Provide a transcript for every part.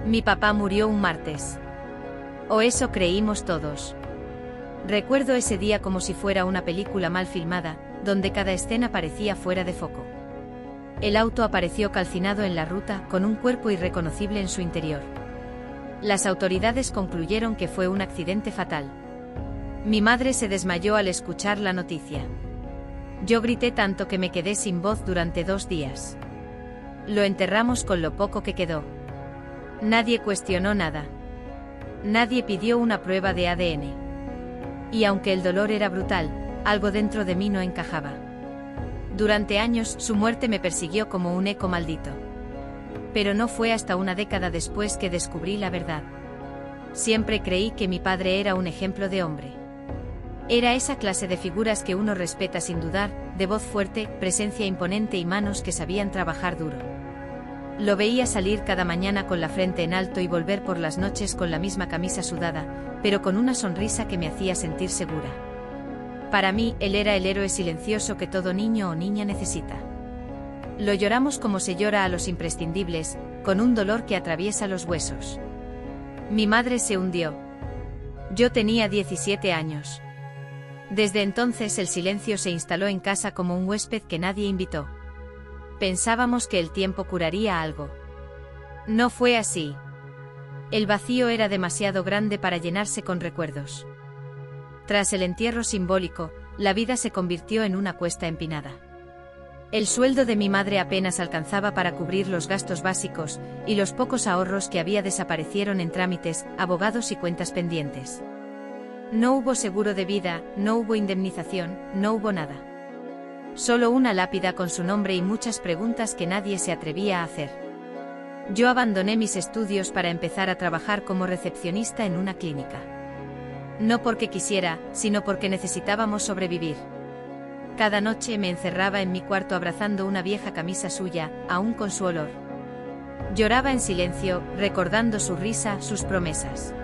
Mi papá murió un martes. O eso creímos todos. Recuerdo ese día como si fuera una película mal filmada, donde cada escena parecía fuera de foco. El auto apareció calcinado en la ruta, con un cuerpo irreconocible en su interior. Las autoridades concluyeron que fue un accidente fatal. Mi madre se desmayó al escuchar la noticia. Yo grité tanto que me quedé sin voz durante 2 días. Lo enterramos con lo poco que quedó. Nadie cuestionó nada. Nadie pidió una prueba de ADN. Y aunque el dolor era brutal, algo dentro de mí no encajaba. Durante años, su muerte me persiguió como un eco maldito. Pero no fue hasta una década después que descubrí la verdad. Siempre creí que mi padre era un ejemplo de hombre. Era esa clase de figuras que uno respeta sin dudar, de voz fuerte, presencia imponente y manos que sabían trabajar duro. Lo veía salir cada mañana con la frente en alto y volver por las noches con la misma camisa sudada, pero con una sonrisa que me hacía sentir segura. Para mí, él era el héroe silencioso que todo niño o niña necesita. Lo lloramos como se llora a los imprescindibles, con un dolor que atraviesa los huesos. Mi madre se hundió. Yo tenía 17 años. Desde entonces el silencio se instaló en casa como un huésped que nadie invitó. Pensábamos que el tiempo curaría algo. No fue así. El vacío era demasiado grande para llenarse con recuerdos. Tras el entierro simbólico, la vida se convirtió en una cuesta empinada. El sueldo de mi madre apenas alcanzaba para cubrir los gastos básicos, y los pocos ahorros que había desaparecieron en trámites, abogados y cuentas pendientes. No hubo seguro de vida, no hubo indemnización, no hubo nada. Solo una lápida con su nombre y muchas preguntas que nadie se atrevía a hacer. Yo abandoné mis estudios para empezar a trabajar como recepcionista en una clínica. No porque quisiera, sino porque necesitábamos sobrevivir. Cada noche me encerraba en mi cuarto abrazando una vieja camisa suya, aún con su olor. Lloraba en silencio, recordando su risa, sus promesas.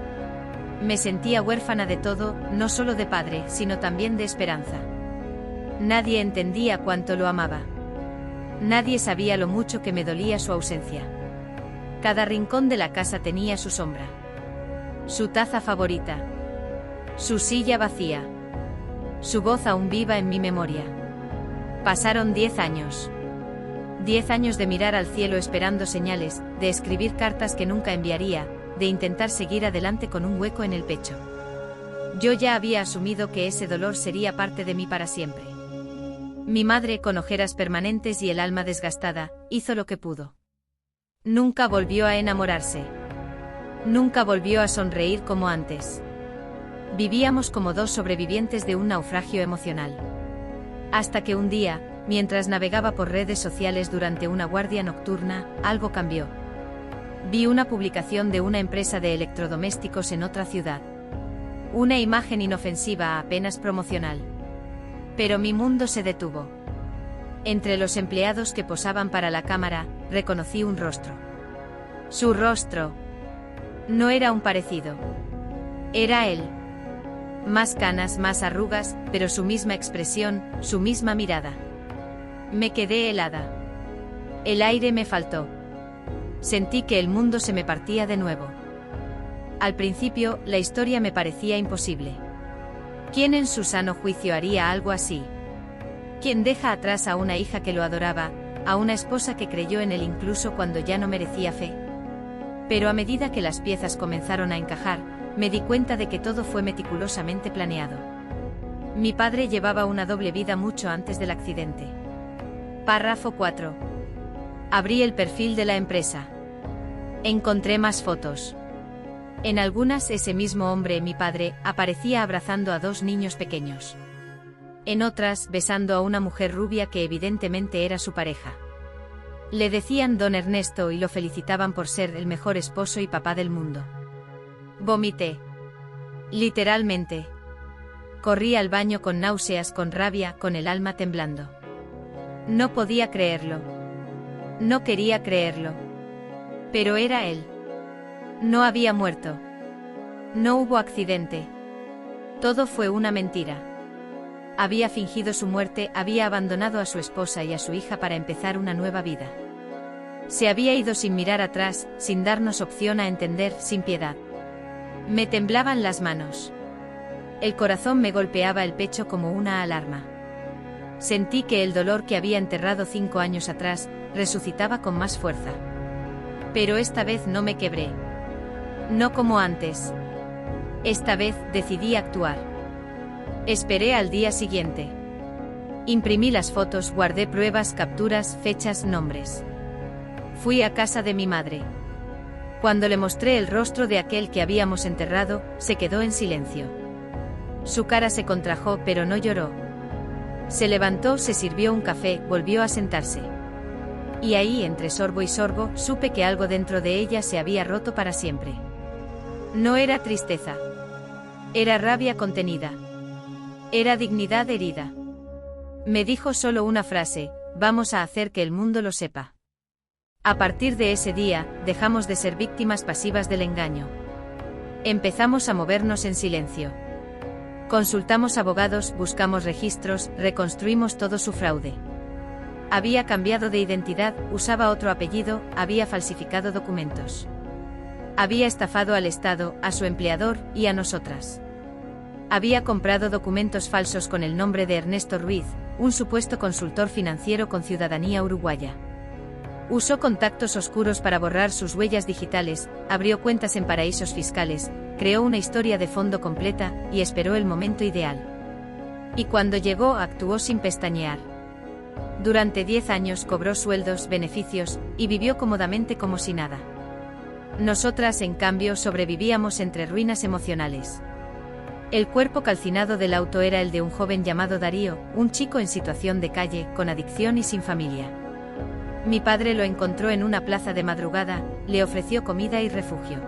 Me sentía huérfana de todo, no solo de padre, sino también de esperanza. Nadie entendía cuánto lo amaba. Nadie sabía lo mucho que me dolía su ausencia. Cada rincón de la casa tenía su sombra. Su taza favorita. Su silla vacía. Su voz aún viva en mi memoria. Pasaron 10 años. 10 años de mirar al cielo esperando señales, de escribir cartas que nunca enviaría, de intentar seguir adelante con un hueco en el pecho. Yo ya había asumido que ese dolor sería parte de mí para siempre. Mi madre, con ojeras permanentes y el alma desgastada, hizo lo que pudo. Nunca volvió a enamorarse. Nunca volvió a sonreír como antes. Vivíamos como 2 sobrevivientes de un naufragio emocional. Hasta que un día, mientras navegaba por redes sociales durante una guardia nocturna, algo cambió. Vi una publicación de una empresa de electrodomésticos en otra ciudad. Una imagen inofensiva, apenas promocional. Pero mi mundo se detuvo. Entre los empleados que posaban para la cámara, reconocí un rostro. Su rostro. No era un parecido. Era él. Más canas, más arrugas, pero su misma expresión, su misma mirada. Me quedé helada. El aire me faltó. Sentí que el mundo se me partía de nuevo. Al principio, la historia me parecía imposible. ¿Quién en su sano juicio haría algo así? ¿Quién deja atrás a una hija que lo adoraba, a una esposa que creyó en él incluso cuando ya no merecía fe? Pero a medida que las piezas comenzaron a encajar, me di cuenta de que todo fue meticulosamente planeado. Mi padre llevaba una doble vida mucho antes del accidente. Párrafo 4. Abrí el perfil de la empresa. Encontré más fotos. En algunas ese mismo hombre, mi padre, aparecía abrazando a 2 niños pequeños. En otras, besando a una mujer rubia que evidentemente era su pareja. Le decían Don Ernesto y lo felicitaban por ser el mejor esposo y papá del mundo. Vomité. Literalmente. Corrí al baño con náuseas, con rabia, con el alma temblando. No podía creerlo. No quería creerlo. Pero era él. No había muerto. No hubo accidente. Todo fue una mentira. Había fingido su muerte, había abandonado a su esposa y a su hija para empezar una nueva vida. Se había ido sin mirar atrás, sin darnos opción a entender, sin piedad. Me temblaban las manos. El corazón me golpeaba el pecho como una alarma. Sentí que el dolor que había enterrado 5 años atrás, resucitaba con más fuerza. Pero esta vez no me quebré. No como antes. Esta vez decidí actuar. Esperé al día siguiente. Imprimí las fotos, guardé pruebas, capturas, fechas, nombres. Fui a casa de mi madre. Cuando le mostré el rostro de aquel que habíamos enterrado, se quedó en silencio. Su cara se contrajo, pero no lloró. Se levantó, se sirvió un café, volvió a sentarse. Y ahí, entre sorbo y sorbo, supe que algo dentro de ella se había roto para siempre. No era tristeza. Era rabia contenida. Era dignidad herida. Me dijo solo una frase: vamos a hacer que el mundo lo sepa. A partir de ese día, dejamos de ser víctimas pasivas del engaño. Empezamos a movernos en silencio. Consultamos abogados, buscamos registros, reconstruimos todo su fraude. Había cambiado de identidad, usaba otro apellido, había falsificado documentos. Había estafado al Estado, a su empleador y a nosotras. Había comprado documentos falsos con el nombre de Ernesto Ruiz, un supuesto consultor financiero con ciudadanía uruguaya. Usó contactos oscuros para borrar sus huellas digitales, abrió cuentas en paraísos fiscales, creó una historia de fondo completa y esperó el momento ideal. Y cuando llegó, actuó sin pestañear. Durante 10 años cobró sueldos, beneficios, y vivió cómodamente como si nada. Nosotras, en cambio, sobrevivíamos entre ruinas emocionales. El cuerpo calcinado del auto era el de un joven llamado Darío, un chico en situación de calle, con adicción y sin familia. Mi padre lo encontró en una plaza de madrugada, le ofreció comida y refugio.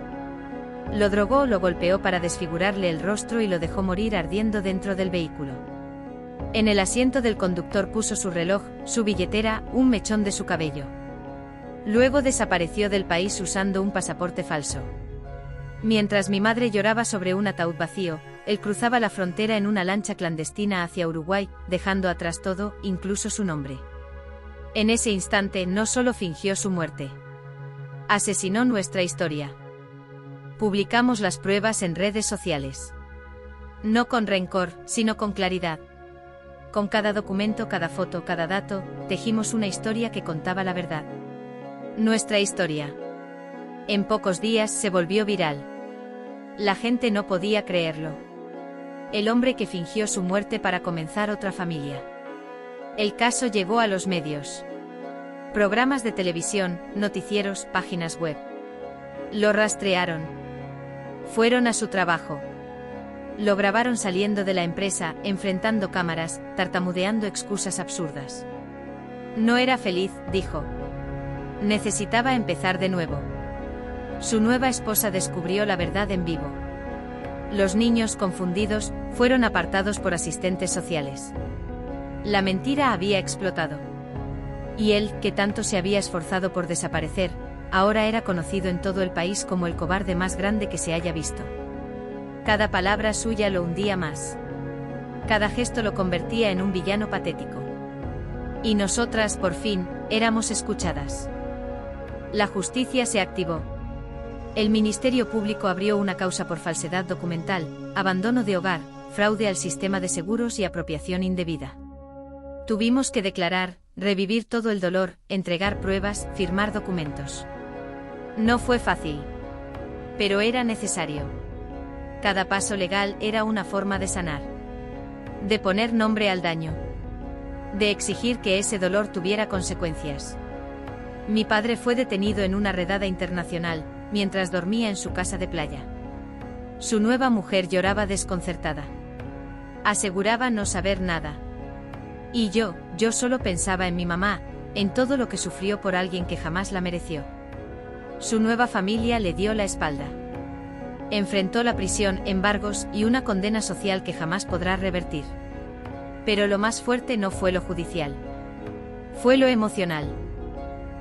Lo drogó, lo golpeó para desfigurarle el rostro y lo dejó morir ardiendo dentro del vehículo. En el asiento del conductor puso su reloj, su billetera, un mechón de su cabello. Luego desapareció del país usando un pasaporte falso. Mientras mi madre lloraba sobre un ataúd vacío, él cruzaba la frontera en una lancha clandestina hacia Uruguay, dejando atrás todo, incluso su nombre. En ese instante no solo fingió su muerte. Asesinó nuestra historia. Publicamos las pruebas en redes sociales. No con rencor, sino con claridad. Con cada documento, cada foto, cada dato, tejimos una historia que contaba la verdad. Nuestra historia. En pocos días se volvió viral. La gente no podía creerlo. El hombre que fingió su muerte para comenzar otra familia. El caso llegó a los medios. Programas de televisión, noticieros, páginas web. Lo rastrearon. Fueron a su trabajo. Lo grabaron saliendo de la empresa, enfrentando cámaras, tartamudeando excusas absurdas. No era feliz, dijo. Necesitaba empezar de nuevo. Su nueva esposa descubrió la verdad en vivo. Los niños, confundidos, fueron apartados por asistentes sociales. La mentira había explotado. Y él, que tanto se había esforzado por desaparecer, ahora era conocido en todo el país como el cobarde más grande que se haya visto. Cada palabra suya lo hundía más. Cada gesto lo convertía en un villano patético. Y nosotras, por fin, éramos escuchadas. La justicia se activó. El Ministerio Público abrió una causa por falsedad documental, abandono de hogar, fraude al sistema de seguros y apropiación indebida. Tuvimos que declarar, revivir todo el dolor, entregar pruebas, firmar documentos. No fue fácil. Pero era necesario. Cada paso legal era una forma de sanar. De poner nombre al daño. De exigir que ese dolor tuviera consecuencias. Mi padre fue detenido en una redada internacional, mientras dormía en su casa de playa. Su nueva mujer lloraba desconcertada. Aseguraba no saber nada. Y yo solo pensaba en mi mamá, en todo lo que sufrió por alguien que jamás la mereció. Su nueva familia le dio la espalda. Enfrentó la prisión, embargos y una condena social que jamás podrá revertir. Pero lo más fuerte no fue lo judicial. Fue lo emocional.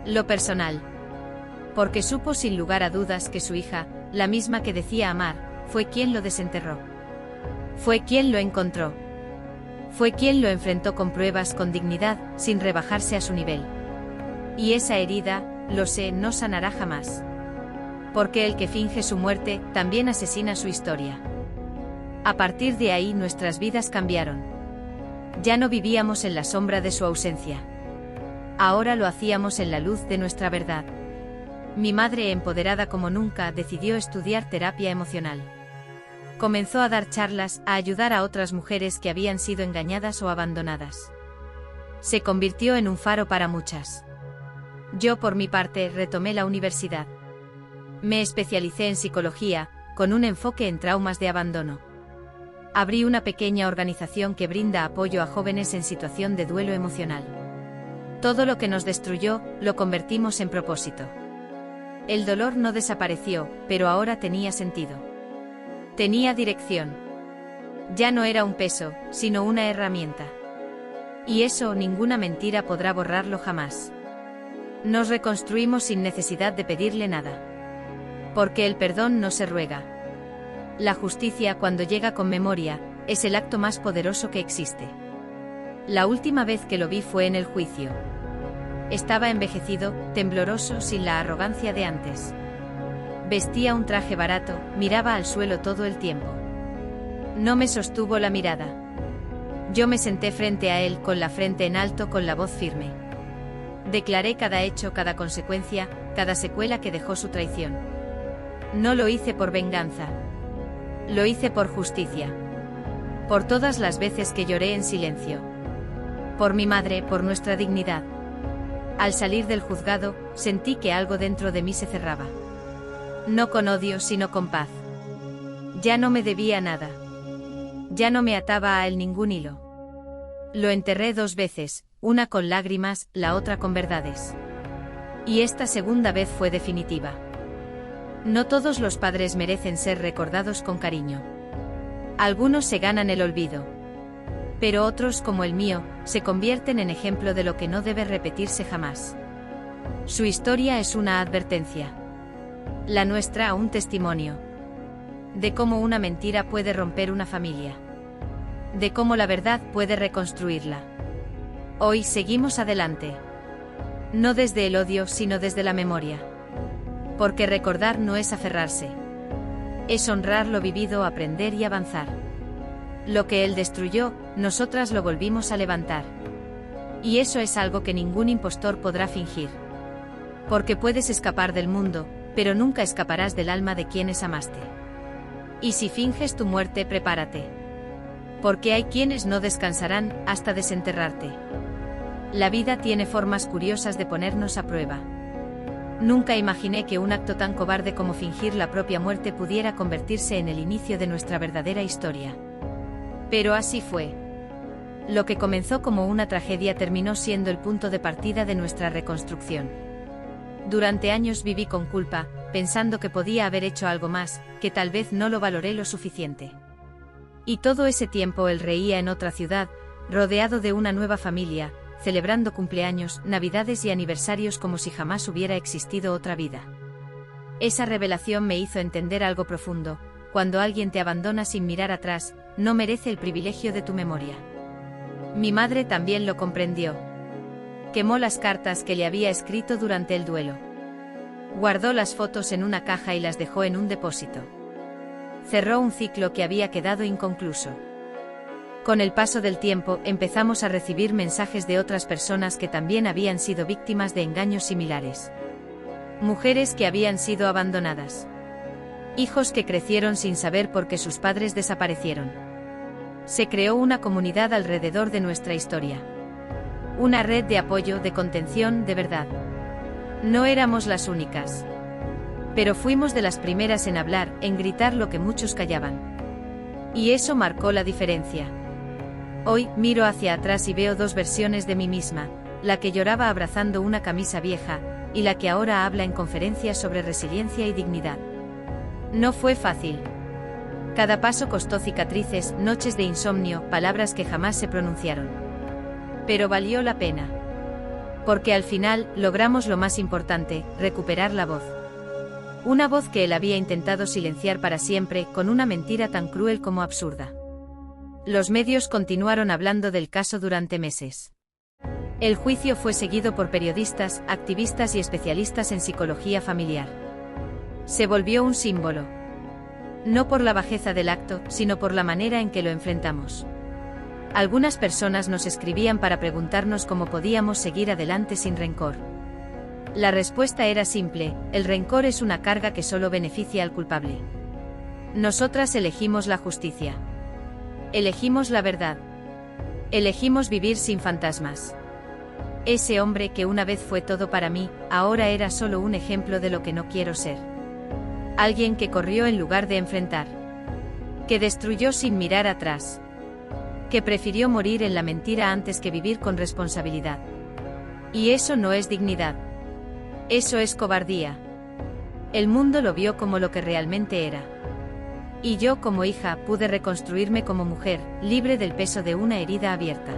Lo personal. Porque supo sin lugar a dudas que su hija, la misma que decía amar, fue quien lo desenterró. Fue quien lo encontró. Fue quien lo enfrentó con pruebas, con dignidad, sin rebajarse a su nivel. Y esa herida, lo sé, no sanará jamás. Porque el que finge su muerte, también asesina su historia. A partir de ahí nuestras vidas cambiaron. Ya no vivíamos en la sombra de su ausencia. Ahora lo hacíamos en la luz de nuestra verdad. Mi madre, empoderada como nunca, decidió estudiar terapia emocional. Comenzó a dar charlas, a ayudar a otras mujeres que habían sido engañadas o abandonadas. Se convirtió en un faro para muchas. Yo, por mi parte, retomé la universidad. Me especialicé en psicología, con un enfoque en traumas de abandono. Abrí una pequeña organización que brinda apoyo a jóvenes en situación de duelo emocional. Todo lo que nos destruyó, lo convertimos en propósito. El dolor no desapareció, pero ahora tenía sentido. Tenía dirección. Ya no era un peso, sino una herramienta. Y eso ninguna mentira podrá borrarlo jamás. Nos reconstruimos sin necesidad de pedirle nada. Porque el perdón no se ruega. La justicia, cuando llega con memoria, es el acto más poderoso que existe. La última vez que lo vi fue en el juicio. Estaba envejecido, tembloroso, sin la arrogancia de antes. Vestía un traje barato, miraba al suelo todo el tiempo. No me sostuvo la mirada. Yo me senté frente a él con la frente en alto, con la voz firme. Declaré cada hecho, cada consecuencia, cada secuela que dejó su traición. No lo hice por venganza. Lo hice por justicia. Por todas las veces que lloré en silencio. Por mi madre, por nuestra dignidad. Al salir del juzgado, sentí que algo dentro de mí se cerraba. No con odio, sino con paz. Ya no me debía nada. Ya no me ataba a él ningún hilo. Lo enterré 2 veces, una con lágrimas, la otra con verdades. Y esta segunda vez fue definitiva. No todos los padres merecen ser recordados con cariño. Algunos se ganan el olvido. Pero otros, como el mío, se convierten en ejemplo de lo que no debe repetirse jamás. Su historia es una advertencia. La nuestra, un testimonio. De cómo una mentira puede romper una familia. De cómo la verdad puede reconstruirla. Hoy seguimos adelante. No desde el odio, sino desde la memoria. Porque recordar no es aferrarse. Es honrar lo vivido, aprender y avanzar. Lo que él destruyó, nosotras lo volvimos a levantar. Y eso es algo que ningún impostor podrá fingir. Porque puedes escapar del mundo, pero nunca escaparás del alma de quienes amaste. Y si finges tu muerte, prepárate. Porque hay quienes no descansarán hasta desenterrarte. La vida tiene formas curiosas de ponernos a prueba. Nunca imaginé que un acto tan cobarde como fingir la propia muerte pudiera convertirse en el inicio de nuestra verdadera historia. Pero así fue. Lo que comenzó como una tragedia terminó siendo el punto de partida de nuestra reconstrucción. Durante años viví con culpa, pensando que podía haber hecho algo más, que tal vez no lo valoré lo suficiente. Y todo ese tiempo él reía en otra ciudad, rodeado de una nueva familia, celebrando cumpleaños, navidades y aniversarios como si jamás hubiera existido otra vida. Esa revelación me hizo entender algo profundo: cuando alguien te abandona sin mirar atrás, no merece el privilegio de tu memoria. Mi madre también lo comprendió. Quemó las cartas que le había escrito durante el duelo. Guardó las fotos en una caja y las dejó en un depósito. Cerró un ciclo que había quedado inconcluso. Con el paso del tiempo, empezamos a recibir mensajes de otras personas que también habían sido víctimas de engaños similares. Mujeres que habían sido abandonadas. Hijos que crecieron sin saber por qué sus padres desaparecieron. Se creó una comunidad alrededor de nuestra historia. Una red de apoyo, de contención, de verdad. No éramos las únicas. Pero fuimos de las primeras en hablar, en gritar lo que muchos callaban. Y eso marcó la diferencia. Hoy, miro hacia atrás y veo 2 versiones de mí misma, la que lloraba abrazando una camisa vieja, y la que ahora habla en conferencias sobre resiliencia y dignidad. No fue fácil. Cada paso costó cicatrices, noches de insomnio, palabras que jamás se pronunciaron. Pero valió la pena. Porque al final, logramos lo más importante: recuperar la voz. Una voz que él había intentado silenciar para siempre, con una mentira tan cruel como absurda. Los medios continuaron hablando del caso durante meses. El juicio fue seguido por periodistas, activistas y especialistas en psicología familiar. Se volvió un símbolo. No por la bajeza del acto, sino por la manera en que lo enfrentamos. Algunas personas nos escribían para preguntarnos cómo podíamos seguir adelante sin rencor. La respuesta era simple: el rencor es una carga que solo beneficia al culpable. Nosotras elegimos la justicia. Elegimos la verdad. Elegimos vivir sin fantasmas. Ese hombre que una vez fue todo para mí, ahora era solo un ejemplo de lo que no quiero ser. Alguien que corrió en lugar de enfrentar. Que destruyó sin mirar atrás. Que prefirió morir en la mentira antes que vivir con responsabilidad. Y eso no es dignidad. Eso es cobardía. El mundo lo vio como lo que realmente era. Y yo, como hija, pude reconstruirme como mujer, libre del peso de una herida abierta.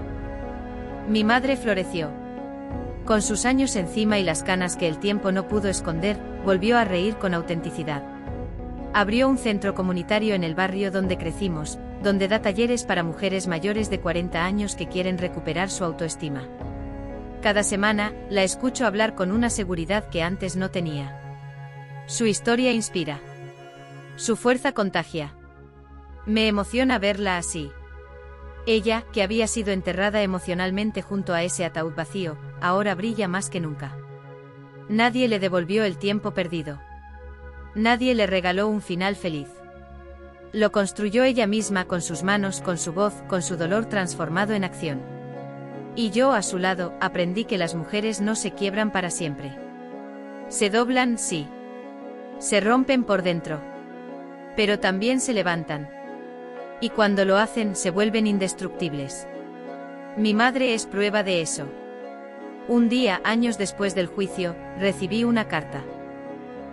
Mi madre floreció. Con sus años encima y las canas que el tiempo no pudo esconder, volvió a reír con autenticidad. Abrió un centro comunitario en el barrio donde crecimos, donde da talleres para mujeres mayores de 40 años que quieren recuperar su autoestima. Cada semana, la escucho hablar con una seguridad que antes no tenía. Su historia inspira. Su fuerza contagia. Me emociona verla así. Ella, que había sido enterrada emocionalmente junto a ese ataúd vacío, ahora brilla más que nunca. Nadie le devolvió el tiempo perdido. Nadie le regaló un final feliz. Lo construyó ella misma con sus manos, con su voz, con su dolor transformado en acción. Y yo, a su lado, aprendí que las mujeres no se quiebran para siempre. Se doblan, sí. Se rompen por dentro. Pero también se levantan. Y cuando lo hacen, se vuelven indestructibles. Mi madre es prueba de eso. Un día, años después del juicio, recibí una carta.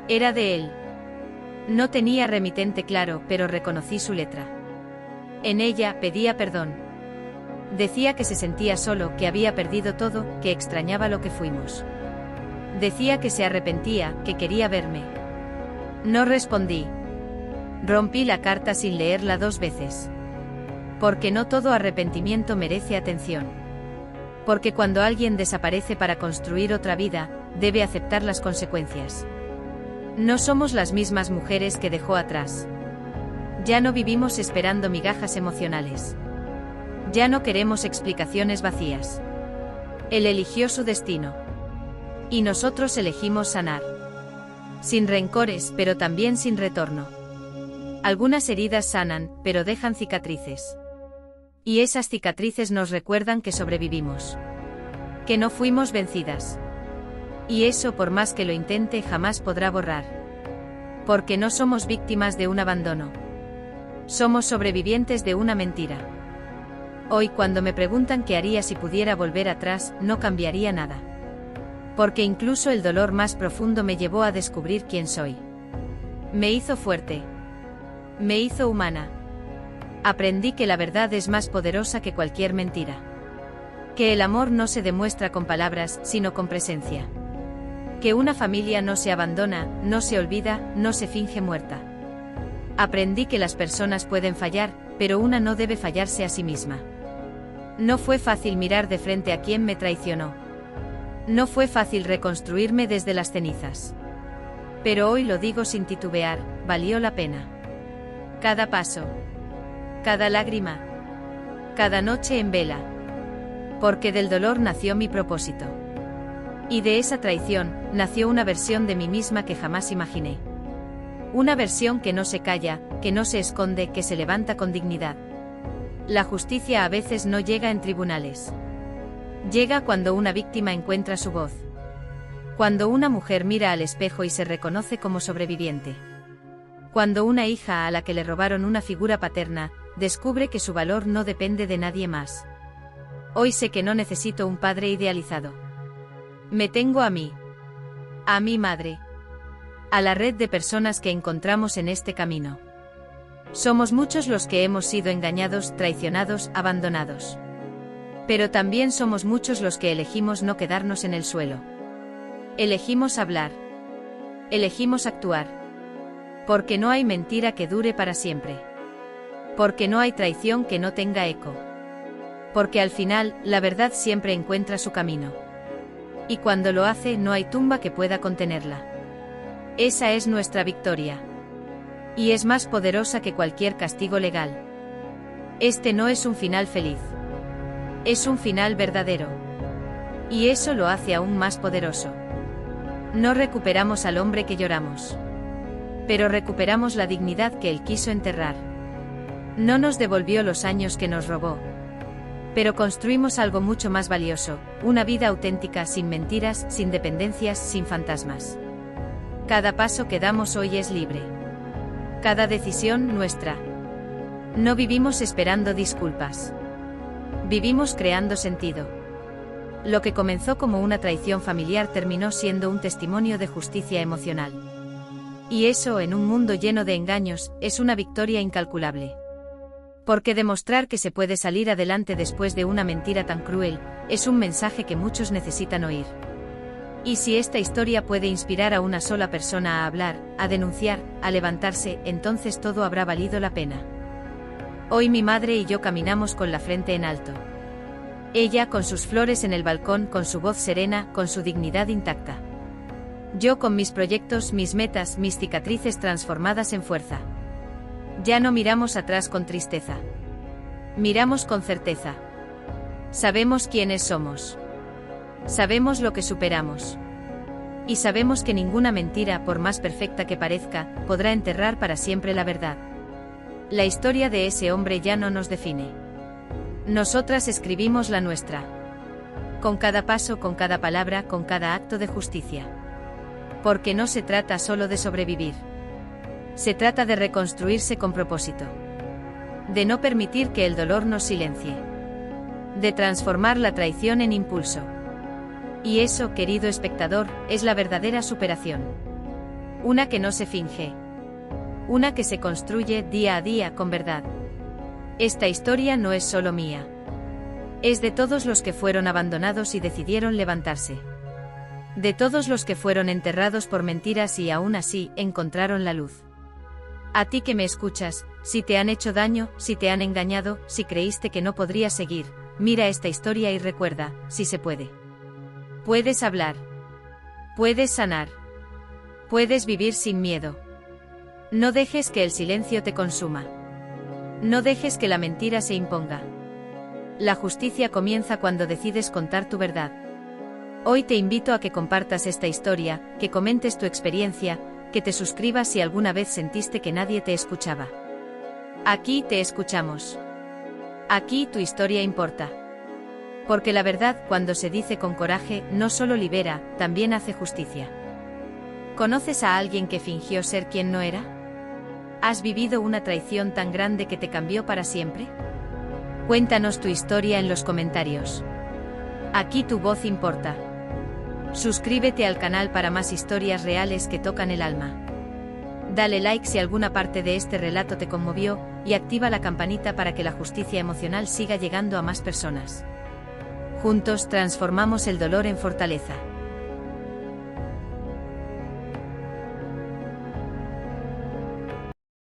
Era de él. No tenía remitente claro, pero reconocí su letra. En ella, pedía perdón. Decía que se sentía solo, que había perdido todo, que extrañaba lo que fuimos. Decía que se arrepentía, que quería verme. No respondí. Rompí la carta sin leerla 2 veces. Porque no todo arrepentimiento merece atención. Porque cuando alguien desaparece para construir otra vida, debe aceptar las consecuencias. No somos las mismas mujeres que dejó atrás. Ya no vivimos esperando migajas emocionales. Ya no queremos explicaciones vacías. Él eligió su destino. Y nosotros elegimos sanar. Sin rencores, pero también sin retorno. Algunas heridas sanan, pero dejan cicatrices. Y esas cicatrices nos recuerdan que sobrevivimos. Que no fuimos vencidas. Y eso, por más que lo intente, jamás podrá borrar. Porque no somos víctimas de un abandono. Somos sobrevivientes de una mentira. Hoy, cuando me preguntan qué haría si pudiera volver atrás, no cambiaría nada. Porque incluso el dolor más profundo me llevó a descubrir quién soy. Me hizo fuerte. Me hizo humana. Aprendí que la verdad es más poderosa que cualquier mentira. Que el amor no se demuestra con palabras, sino con presencia. Que una familia no se abandona, no se olvida, no se finge muerta. Aprendí que las personas pueden fallar, pero una no debe fallarse a sí misma. No fue fácil mirar de frente a quien me traicionó. No fue fácil reconstruirme desde las cenizas. Pero hoy lo digo sin titubear, valió la pena. Cada paso. Cada lágrima. Cada noche en vela. Porque del dolor nació mi propósito. Y de esa traición, nació una versión de mí misma que jamás imaginé. Una versión que no se calla, que no se esconde, que se levanta con dignidad. La justicia a veces no llega en tribunales. Llega cuando una víctima encuentra su voz. Cuando una mujer mira al espejo y se reconoce como sobreviviente. Cuando una hija a la que le robaron una figura paterna, descubre que su valor no depende de nadie más. Hoy sé que no necesito un padre idealizado. Me tengo a mí. A mi madre. A la red de personas que encontramos en este camino. Somos muchos los que hemos sido engañados, traicionados, abandonados. Pero también somos muchos los que elegimos no quedarnos en el suelo. Elegimos hablar. Elegimos actuar. Porque no hay mentira que dure para siempre. Porque no hay traición que no tenga eco. Porque al final, la verdad siempre encuentra su camino. Y cuando lo hace, no hay tumba que pueda contenerla. Esa es nuestra victoria. Y es más poderosa que cualquier castigo legal. Este no es un final feliz. Es un final verdadero. Y eso lo hace aún más poderoso. No recuperamos al hombre que lloramos. Pero recuperamos la dignidad que él quiso enterrar. No nos devolvió los años que nos robó. Pero construimos algo mucho más valioso, una vida auténtica sin mentiras, sin dependencias, sin fantasmas. Cada paso que damos hoy es libre. Cada decisión nuestra. No vivimos esperando disculpas. Vivimos creando sentido. Lo que comenzó como una traición familiar terminó siendo un testimonio de justicia emocional. Y eso, en un mundo lleno de engaños, es una victoria incalculable. Porque demostrar que se puede salir adelante después de una mentira tan cruel, es un mensaje que muchos necesitan oír. Y si esta historia puede inspirar a una sola persona a hablar, a denunciar, a levantarse, entonces todo habrá valido la pena. Hoy mi madre y yo caminamos con la frente en alto. Ella con sus flores en el balcón, con su voz serena, con su dignidad intacta. Yo con mis proyectos, mis metas, mis cicatrices transformadas en fuerza. Ya no miramos atrás con tristeza. Miramos con certeza. Sabemos quiénes somos. Sabemos lo que superamos. Y sabemos que ninguna mentira, por más perfecta que parezca, podrá enterrar para siempre la verdad. La historia de ese hombre ya no nos define. Nosotras escribimos la nuestra. Con cada paso, con cada palabra, con cada acto de justicia. Porque no se trata solo de sobrevivir. Se trata de reconstruirse con propósito. De no permitir que el dolor nos silencie. De transformar la traición en impulso. Y eso, querido espectador, es la verdadera superación. Una que no se finge. Una que se construye día a día con verdad. Esta historia no es solo mía. Es de todos los que fueron abandonados y decidieron levantarse. De todos los que fueron enterrados por mentiras y aún así encontraron la luz. A ti que me escuchas, si te han hecho daño, si te han engañado, si creíste que no podrías seguir, mira esta historia y recuerda, si se puede. Puedes hablar. Puedes sanar. Puedes vivir sin miedo. No dejes que el silencio te consuma. No dejes que la mentira se imponga. La justicia comienza cuando decides contar tu verdad. Hoy te invito a que compartas esta historia, que comentes tu experiencia, que te suscribas si alguna vez sentiste que nadie te escuchaba. Aquí te escuchamos. Aquí tu historia importa. Porque la verdad, cuando se dice con coraje, no solo libera, también hace justicia. ¿Conoces a alguien que fingió ser quien no era? ¿Has vivido una traición tan grande que te cambió para siempre? Cuéntanos tu historia en los comentarios. Aquí tu voz importa. Suscríbete al canal para más historias reales que tocan el alma. Dale like si alguna parte de este relato te conmovió, y activa la campanita para que la justicia emocional siga llegando a más personas. Juntos transformamos el dolor en fortaleza.